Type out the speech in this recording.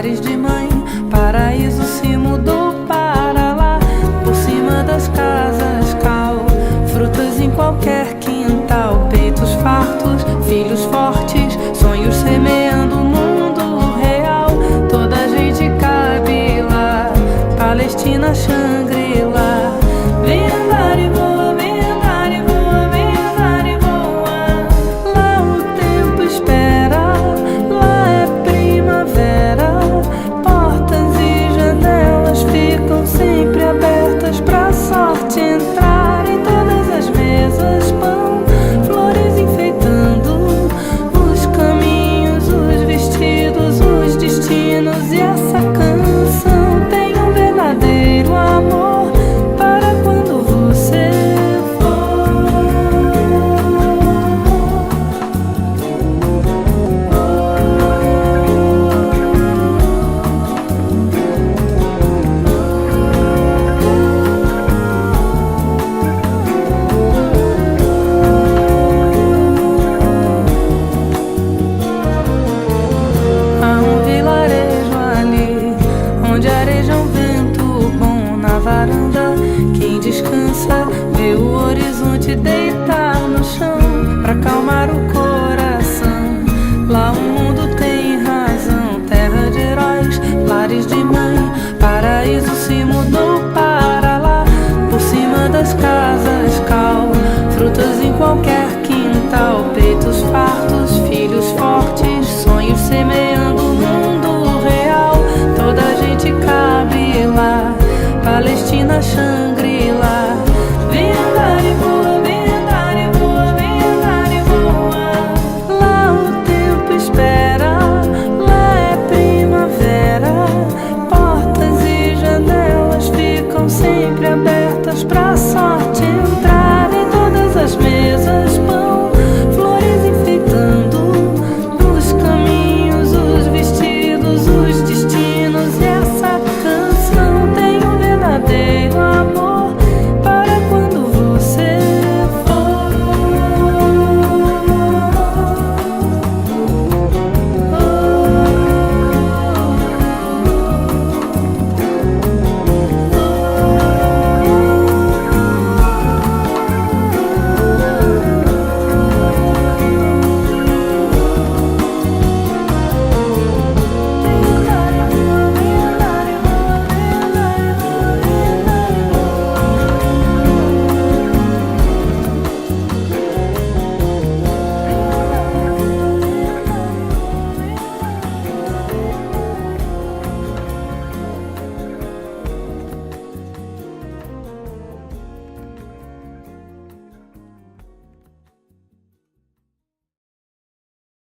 lares de mãe, paraíso se mudou para lá. Por cima das casas, cal, frutas em qualquer quintal, peitos fartos, filhos fortes, sonhos semeando o mundo real. Toda a gente cabe lá, Palestina, Xangri-Lá. Vem andar e voa, vem andar e voa, vem andar e voa. Lá o tempo espera, lá é primavera. Portas e janelas ficam sempre abertas pra sorte entrar. Em todas as mesas pão, flores enfeitando os caminhos, os vestidos, os destinos. E essa canção tem um verdadeiro amor para quando você areja um vento bom na varanda. Quem descansa vê o horizonte deitar no chão pra acalmar o coração. Lá o mundo tem razão, terra de heróis, lares de mãe, paraíso se mudou para lá. Por cima das casas, cal, frutas em qualquer quintal, peitos fartos,